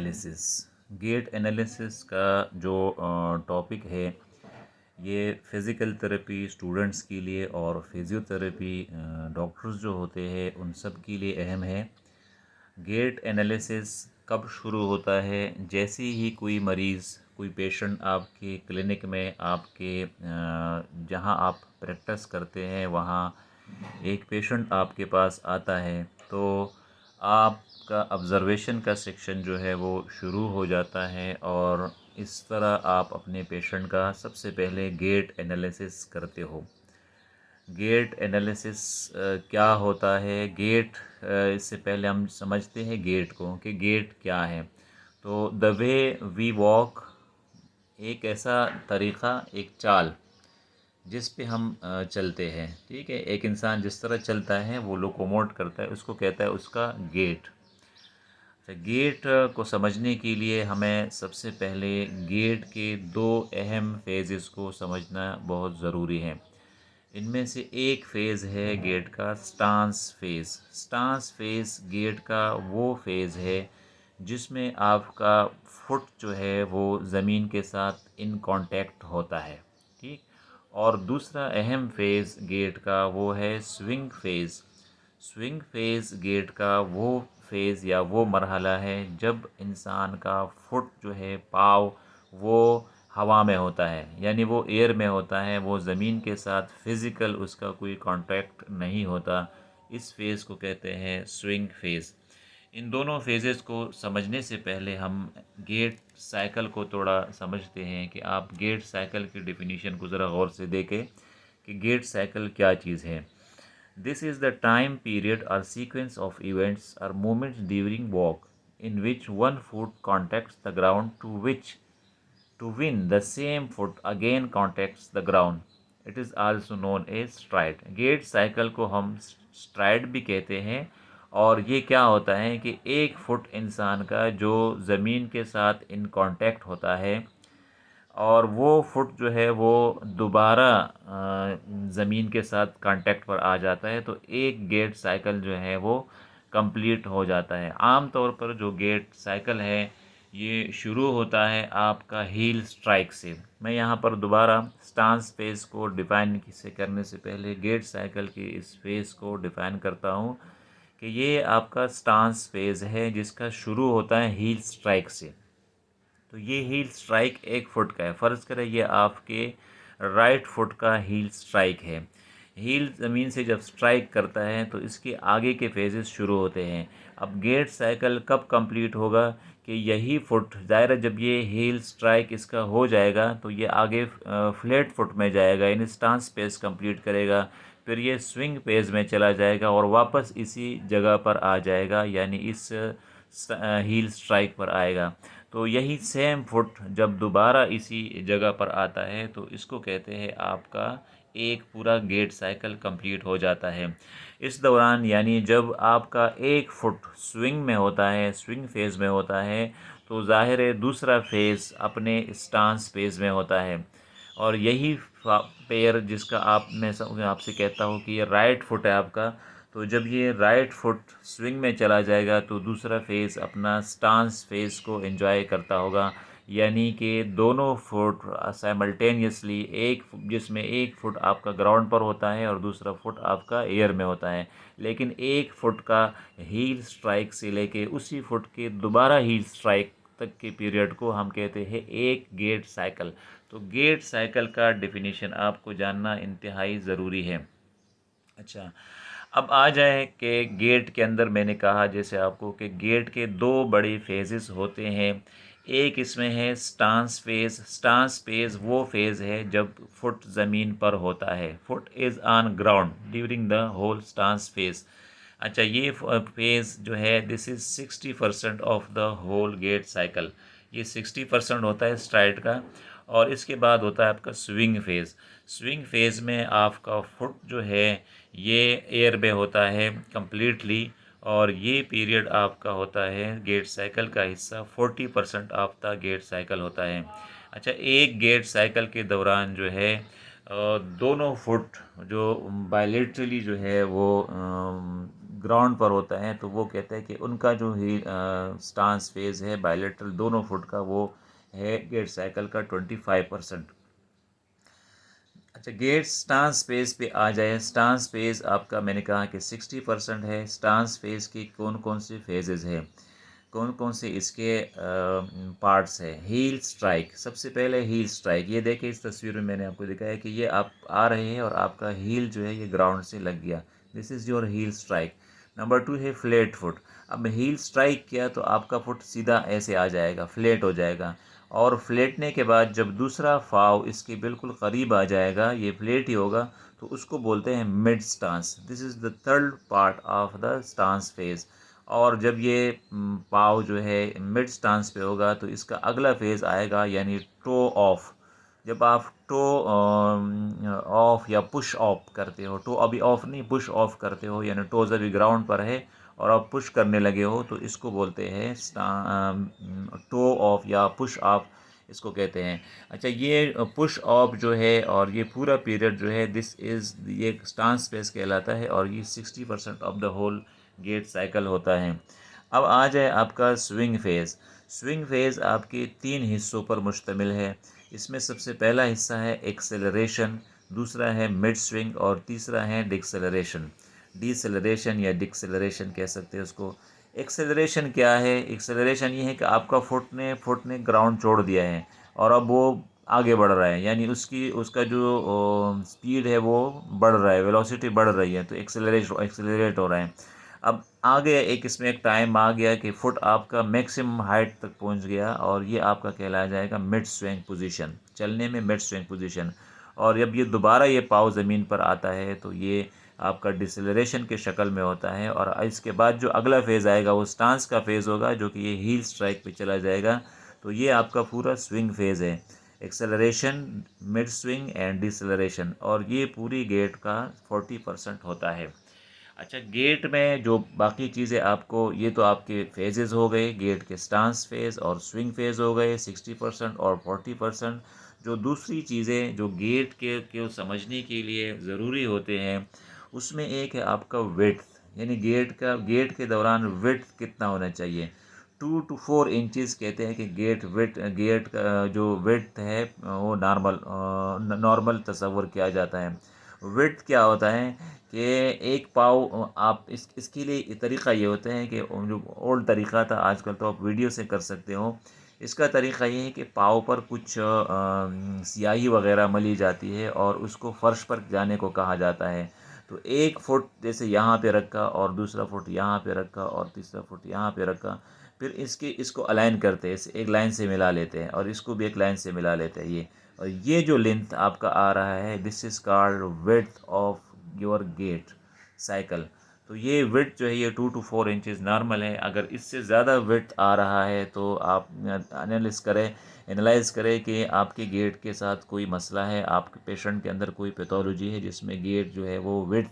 Analysis. Gait analysis का जो topic है ये फ़िज़िकल थेरेपी स्टूडेंट्स के लिए और फिज़ियोथेरेपी डॉक्टर्स जो होते हैं उन सब के लिए अहम है। गेट एनालिसिस कब शुरू होता है? जैसे ही कोई मरीज़, कोई पेशेंट आपके क्लिनिक में, आपके जहाँ आप प्रैक्टिस करते हैं वहाँ एक पेशेंट आपके पास आता है, तो आपका ऑब्ज़र्वेशन का सेक्शन जो है वो शुरू हो जाता है और इस तरह आप अपने पेशेंट का सबसे पहले गेट एनालिसिस करते हो। गेट एनालिसिस क्या होता है? गेट इससे पहले हम समझते हैं गेट को कि गेट क्या है। तो द वे वी वॉक एक ऐसा तरीक़ा, एक चाल जिस पे हम चलते हैं, ठीक है। एक इंसान जिस तरह चलता है वो लोकोमोट करता है, उसको कहता है उसका गेट। तो गेट को समझने के लिए हमें सबसे पहले गेट के दो अहम फेजेस को समझना बहुत ज़रूरी है। इनमें से एक फ़ेज़ है गेट का stance phase. Stance phase gait का वो फ़ेज़ है जिसमें आपका फुट जो है वो ज़मीन के साथ इन कांटेक्ट होता है, ठीक। और दूसरा अहम फ़ेज़ गेट का वो है swing phase. Swing phase gait का वो फ़ेज़ या वो मरहला है जब इंसान का फुट जो है, पाँव, वो हवा में होता है, यानी वो एयर में होता है, वो ज़मीन के साथ फ़िज़िकल उसका कोई कांटेक्ट नहीं होता। इस फ़ेज़ को कहते हैं स्विंग फ़ेज़। इन दोनों फ़ेज़ेस को समझने से पहले हम गेट साइकिल को थोड़ा समझते हैं कि आप गेट साइकिल की डेफिनेशन को ज़रा गौर से देखें कि गेट साइकिल क्या चीज़ है। This is the time period or sequence of events or moments during walk in which one foot contacts the ground to win the same foot again contacts the ground. It is also known as stride. Gait cycle को हम STRIDE भी कहते हैं और ये क्या होता है कि एक फुट इंसान का जो ज़मीन के साथ इन कांटेक्ट होता है और वो फुट जो है वो दोबारा ज़मीन के साथ कांटेक्ट पर आ जाता है, तो एक गेट साइकिल जो है वो कंप्लीट हो जाता है। आम तौर पर जो गेट साइकिल है ये शुरू होता है आपका हील स्ट्राइक से। मैं यहाँ पर दोबारा स्टांस फेज़ को डिफ़ाइन से करने से पहले गेट साइकिल के इस फेज़ को डिफ़ाइन करता हूँ कि ये आपका स्टांस फेज़ है जिसका शुरू होता है हील स्ट्राइक से। तो ये हील स्ट्राइक एक फुट का है। फ़र्ज़ करें ये आपके राइट फुट का हील स्ट्राइक है। हील ज़मीन से जब स्ट्राइक करता है तो इसके आगे के फेजेस शुरू होते हैं। अब गेट साइकिल कब कंप्लीट होगा कि यही फुट ज़ाहिर है जब ये हील स्ट्राइक इसका हो जाएगा तो ये आगे फ्लैट फुट में जाएगा, यानी स्टांस पेस कंप्लीट करेगा। फिर ये स्विंग पेस में चला जाएगा और वापस इसी जगह पर आ जाएगा, यानी इस हील स्ट्राइक पर आएगा। तो यही सेम फुट जब दोबारा इसी जगह पर आता है तो इसको कहते हैं आपका एक पूरा गेट साइकिल कंप्लीट हो जाता है। इस दौरान यानी जब आपका एक फुट स्विंग में होता है, स्विंग फेज़ में होता है, तो ज़ाहिर है दूसरा फेज़ अपने स्टांस फेज़ में होता है। और यही पैर जिसका मैं आपसे कहता हूँ कि ये राइट फुट है आपका, तो जब ये राइट फुट स्विंग में चला जाएगा तो दूसरा फेज़ अपना स्टांस फेज़ को एंजॉय करता होगा, यानी कि दोनों फुट साइमल्टेनियसली एक जिसमें एक फुट आपका ग्राउंड पर होता है और दूसरा फुट आपका एयर में होता है। लेकिन एक फुट का हील स्ट्राइक से लेके उसी फुट के दोबारा हील स्ट्राइक तक के पीरियड को हम कहते हैं एक गेट साइकिल। तो गेट साइकिल का डेफिनेशन आपको जानना इंतहाई ज़रूरी है। अच्छा, अब आ जाए कि गेट के अंदर मैंने कहा जैसे आपको कि गेट के दो बड़े फेजेस होते हैं। एक इसमें है स्टांस फेज़। स्टांस फेज़ वो फेज़ है जब फुट ज़मीन पर होता है, foot is on ground during the whole stance phase. अच्छा, ये फेज़ जो है this is 60% of the whole gait cycle. ये 60% होता है स्ट्राइड का। और इसके बाद होता है आपका स्विंग फेज़। स्विंग फेज़ में आपका फुट जो है ये एयर में होता है कंप्लीटली, और ये पीरियड आपका होता है गेट साइकिल का हिस्सा 40% ऑफ द गेट साइकिल होता है। अच्छा, एक गेट साइकिल के दौरान जो है दोनों फुट जो बायलेटरली जो है वो ग्राउंड पर होता है, तो वो कहते हैं कि उनका जो ही स्टांस फेज है बायलेटरल दोनों फुट का, वो है गेट साइकिल का 25%। अच्छा, गेट स्टांस फेज पे आ जाए। स्टांस फेज आपका मैंने कहा कि 60% है। स्टांस फेज की कौन कौन से फेजेस हैं, कौन कौन से इसके पार्ट्स है। हील स्ट्राइक, सबसे पहले हील स्ट्राइक। ये देखिए इस तस्वीर में मैंने आपको दिखाया कि ये आप आ रहे हैं और आपका हील जो है ये ग्राउंड से लग गया, this is your heal strike. Number 2 है फ्लैट फुट। अब हील स्ट्राइक किया तो आपका फुट सीधा ऐसे आ जाएगा, फ्लैट हो जाएगा, और फ्लैटने के बाद जब दूसरा फाव इसके बिल्कुल करीब आ जाएगा, ये फ्लैट ही होगा, तो उसको बोलते हैं mid stance. This is the third part of the stance phase. और जब ये पाव जो है मिड स्टांस पे होगा तो इसका अगला फेज़ आएगा, यानी टो ऑफ। जब आप टो ऑफ या पुश ऑफ करते हो, टो अभी ऑफ नहीं, पुश ऑफ करते हो, यानी टोज अभी ग्राउंड पर है और आप पुश करने लगे हो, तो इसको बोलते हैं टो ऑफ या पुश ऑफ, इसको कहते हैं। अच्छा, ये पुश ऑफ जो है और ये पूरा पीरियड जो है, दिस इज़ ये स्टांस स्पेस कहलाता है, और ये 60% of the whole gait cycle होता है। अब आ जाए आपका स्विंग फेज़। स्विंग फेज़ आपके 3 हिस्सों पर मुश्तमिल है। इसमें सबसे पहला हिस्सा है एक्सेलरेशन, दूसरा है मिड स्विंग और तीसरा है डिक्सेलरेशन। डिसेलरेशन या डिक्सेलरेशन कह सकते हैं उसको। एक्सेलरेशन क्या है? एक्सेलरेशन ये है कि आपका फुट ने ग्राउंड छोड़ दिया है और अब वो आगे बढ़ रहा है, यानी उसका जो स्पीड है वो बढ़ रहा है, वेलोसिटी बढ़ रही है, तो एक्सेलरेट हो रहा है। अब आगे इसमें एक टाइम आ गया कि फुट आपका मैक्सिमम हाइट तक पहुंच गया, और ये आपका कहलाया जाएगा मिड स्विंग पोजीशन, चलने में मिड स्विंग पोजीशन। और जब ये दोबारा ये पाव ज़मीन पर आता है तो ये आपका डिसेलरेशन के शक्ल में होता है, और इसके बाद जो अगला फेज़ आएगा वो स्टांस का फेज़ होगा, जो कि ये हील स्ट्राइक पे चला जाएगा। तो ये आपका पूरा स्विंग फेज़ है, acceleration, mid swing and deceleration, और ये पूरी गेट का 40% होता है। अच्छा, गेट में जो बाकी चीज़ें आपको, ये तो आपके फेजेस हो गए, गेट के स्टांस फेज़ और स्विंग फेज़ हो गए 60% और 40%। जो दूसरी चीज़ें जो गेट के समझने के लिए ज़रूरी होते हैं, उसमें एक है आपका विड्थ, यानी गेट के दौरान विड्थ कितना होना चाहिए। 2 to 4 इंचज़ कहते हैं कि गेट का जो विड्थ है वो नॉर्मल तस्वर किया जाता है। विड्थ क्या होता है कि एक पाव, आप इसके लिए तरीका ये होता है कि जो ओल्ड तरीका था, आजकल तो आप वीडियो से कर सकते हो। इसका तरीका ये है कि पाव पर कुछ स्याही वगैरह मली जाती है और उसको फर्श पर जाने को कहा जाता है। तो एक फुट जैसे यहाँ पे रखा, और दूसरा फुट यहाँ पे रखा, और तीसरा फुट यहाँ पे रखा, फिर इसको अलाइन करते हैं, इसे एक लाइन से मिला लेते हैं, और इसको भी एक लाइन से मिला लेते हैं ये। और ये जो लेंथ आपका आ रहा है, this is called width of your gait cycle. तो ये विड्थ जो है ये 2 to 4 इंचज़ नॉर्मल है। अगर इससे ज़्यादा विड्थ आ रहा है तो आप एनालाइज़ करें कि आपके गेट के साथ कोई मसला है, आपके पेशेंट के अंदर कोई पैथोलॉजी है जिसमें गेट जो है वो विड्थ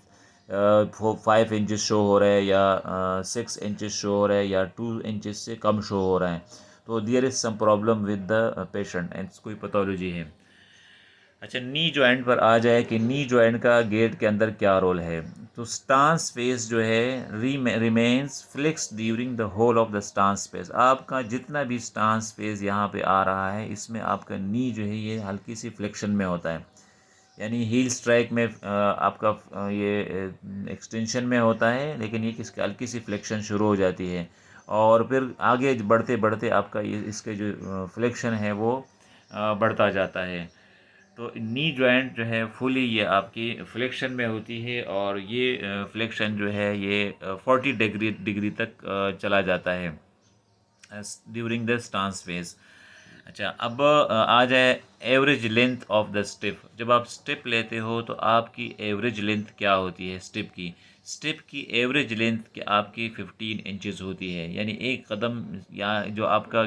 5 इंचज़ शो हो रहा है, या 6 इंचज़ शो हो रहा है, या 2 इंचज़ से कम शो हो रहा है, तो there is some problem with the patient and कोई पैथोलॉजी है। अच्छा, नी जॉइंट पर आ जाए कि नी जॉइंट का गेट के अंदर क्या रोल है। तो स्टांस फेस जो है remains flex during the whole of the stance phase. आपका जितना भी स्टांस फेस यहाँ पे आ रहा है, इसमें आपका नी जो है ये हल्की सी फ्लेक्शन में होता है, यानी हील स्ट्राइक में आपका ये एक्सटेंशन में होता है, लेकिन ये किसकी हल्की सी फ्लेक्शन शुरू हो जाती है, और फिर आगे बढ़ते बढ़ते आपका ये इसके जो फ्लेक्शन है वो बढ़ता जाता है। तो नी जॉइंट जो है फुली ये आपकी फ्लेक्शन में होती है, और ये फ्लेक्शन जो है ये 40 डिग्री तक चला जाता है ड्यूरिंग द स्टांस फेज। अच्छा, अब आ जाए एवरेज लेंथ ऑफ द स्टिप। जब आप स्टिप लेते हो तो आपकी एवरेज लेंथ क्या होती है स्टिप की एवरेज लेंथ की आपकी 15 इंचज़ होती है, यानी एक कदम या जो आपका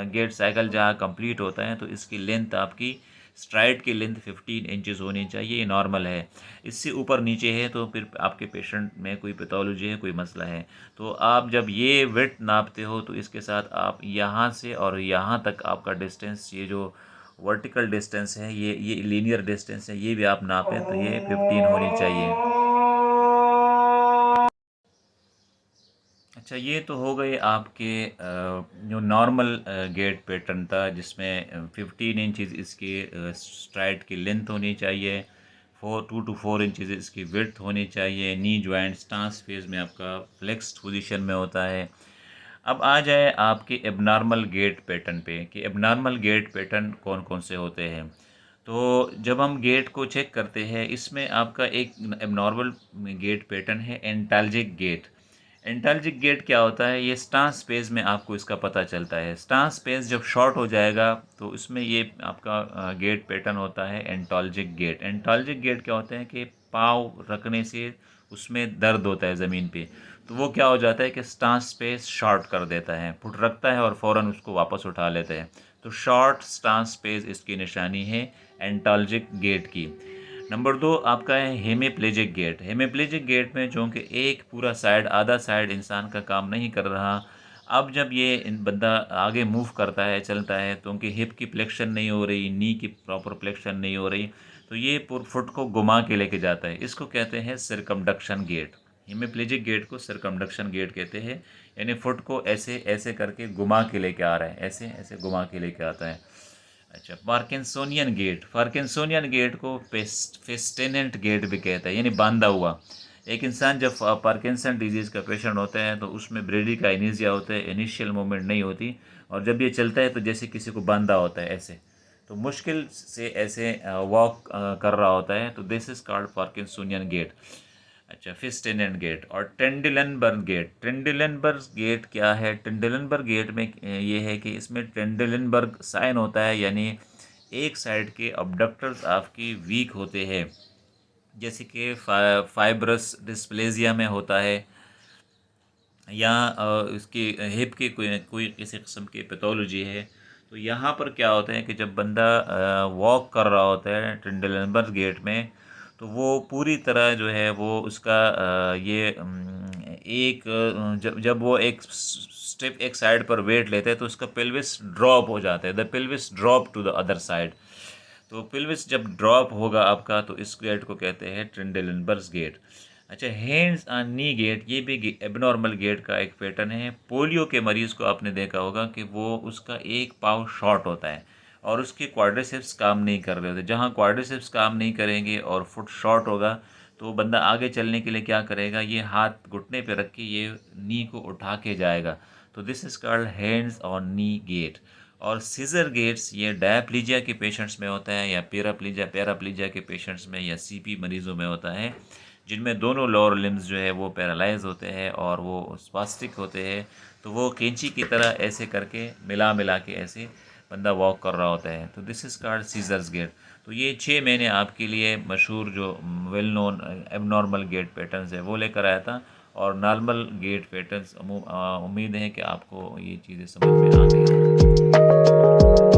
गेट साइकिल जहाँ कंप्लीट होता है, तो इसकी लेंथ आपकी स्ट्राइड की लेंथ 15 इंचज़ होनी चाहिए, ये नॉर्मल है। इससे ऊपर नीचे है तो फिर आपके पेशेंट में कोई पैथोलॉजी है, कोई मसला है। तो आप जब ये विड्थ नापते हो तो इसके साथ आप यहाँ से और यहाँ तक आपका डिस्टेंस, ये जो वर्टिकल डिस्टेंस है, ये लीनियर डिस्टेंस है, ये भी आप नापें तो ये 15 होनी चाहिए। अच्छा, ये तो हो गए आपके जो नॉर्मल गेट पैटर्न था, जिसमें 15 इंचज़ इसकी स्ट्राइड की लेंथ होनी चाहिए, 2 to 4 इंचज़ इसकी विड्थ होनी चाहिए, नी जॉइंट स्टांस फेज में आपका फ्लेक्स्ड पोजीशन में होता है। अब आ जाए आपके एबनॉर्मल गेट पैटर्न पे कि एबनॉर्मल गेट पैटर्न कौन कौन से होते हैं। तो जब हम गेट को चेक करते हैं, इसमें आपका एक एबनॉर्मल गेट पैटर्न है एंटाल्जिक गेट। एंटाल्जिक गेट क्या होता है? ये स्टांस स्पेस में आपको इसका पता चलता है। स्टांस स्पेस जब शॉर्ट हो जाएगा तो इसमें ये आपका गेट पैटर्न होता है एंटाल्जिक गेट। एंटाल्जिक गेट क्या होते हैं कि पाँव रखने से उसमें दर्द होता है ज़मीन पे, तो वो क्या हो जाता है कि स्टांस स्पेस शॉर्ट कर देता है, फुट रखता है और फ़ौरन उसको वापस उठा लेता है। तो शॉर्ट स्टांस स्पेस इसकी निशानी है एंटाल्जिक गेट की। नंबर 2 आपका है हेमिप्लेजिक गेट। हेमिप्लेजिक गेट में चूँकि एक पूरा साइड, आधा साइड इंसान का काम नहीं कर रहा, अब जब ये बंदा आगे मूव करता है, चलता है, तो उनकी हिप की फ्लेक्शन नहीं हो रही, नी की प्रॉपर फ्लेक्शन नहीं हो रही, तो ये फुट को घुमा के लेके जाता है। इसको कहते हैं सर्कमडक्शन गेट। हेमिप्लेजिक गेट को सर्कमडक्शन गेट कहते हैं, यानी फुट को ऐसे ऐसे करके घुमा के लेके आ रहा है, ऐसे ऐसे घुमा के लेके आता है। अच्छा, पार्किंसोनियन गेट। पार्किंसोनियन गेट को फेस्टेनेंट गेट भी कहता है, यानी बांधा हुआ। एक इंसान जब पार्किंसन डिजीज़ का पेशेंट होता है तो उसमें ब्रेडी का इनिशिया होता है, इनिशियल मूवमेंट नहीं होती, और जब ये चलता है तो जैसे किसी को बांधा होता है ऐसे, तो मुश्किल से ऐसे वॉक कर रहा होता है, तो this is called parkinsonian gait. अच्छा, फिस्टेनेंट गेट और टेंडलनबर्ग गेट। टेंडलनबर्ग गेट क्या है? टेंडलनबर्ग गेट में ये है कि इसमें टेंडलनबर्ग साइन होता है, यानी एक साइड के अबडक्टर्स आपकी वीक होते हैं, जैसे कि फाइब्रस डिस्प्लेजिया में होता है, या इसकी हिप की कोई किसी किस्म की पैथोलॉजी है। तो यहाँ पर क्या होता है कि जब बंदा वॉक कर रहा होता है टेंडलनबर्ग गेट में, तो वो पूरी तरह जो है वो उसका जब जब वो एक स्टेप एक साइड पर वेट लेते हैं तो उसका पेल्विस ड्रॉप हो जाता है, the pelvis drop to the other side. तो पेल्विस जब ड्रॉप होगा आपका, तो इस गेट को कहते हैं ट्रेंडेलेनबर्ग गेट। अच्छा, हैंड्स ऑन नी गेट, ये भी एबनॉर्मल गेट का एक पैटर्न है। पोलियो के मरीज़ को आपने देखा होगा कि वो उसका एक पाँव शॉर्ट होता है और उसके क्वाड्रिसेप्स काम नहीं कर रहे होते। जहाँ क्वाड्रिसेप्स काम नहीं करेंगे और फुट शॉर्ट होगा, तो बंदा आगे चलने के लिए क्या करेगा? ये हाथ घुटने पे रख के ये नी को उठा के जाएगा। तो this is called hands on knee gait. और सीजर गेट्स ये डायप्लीजिया के पेशेंट्स में होता है, या पैराप्लीजिया के पेशेंट्स में, या सीपी मरीज़ों में होता है, जिनमें दोनों लोअर लिम्स जो है वो पैरालाइज होते हैं और वो स्पास्टिक होते हैं। तो वो कैंची की तरह ऐसे करके मिला मिला के ऐसे बंदा वॉक कर रहा होता है। तो this is called scissors gait. तो ये 6 मैंने आपके लिए मशहूर जो well known abnormal gait patterns है वो लेकर आया था, और नॉर्मल गेट पैटर्न्स उम्मीद है कि आपको ये चीज़ें समझ में आ गई होंगी।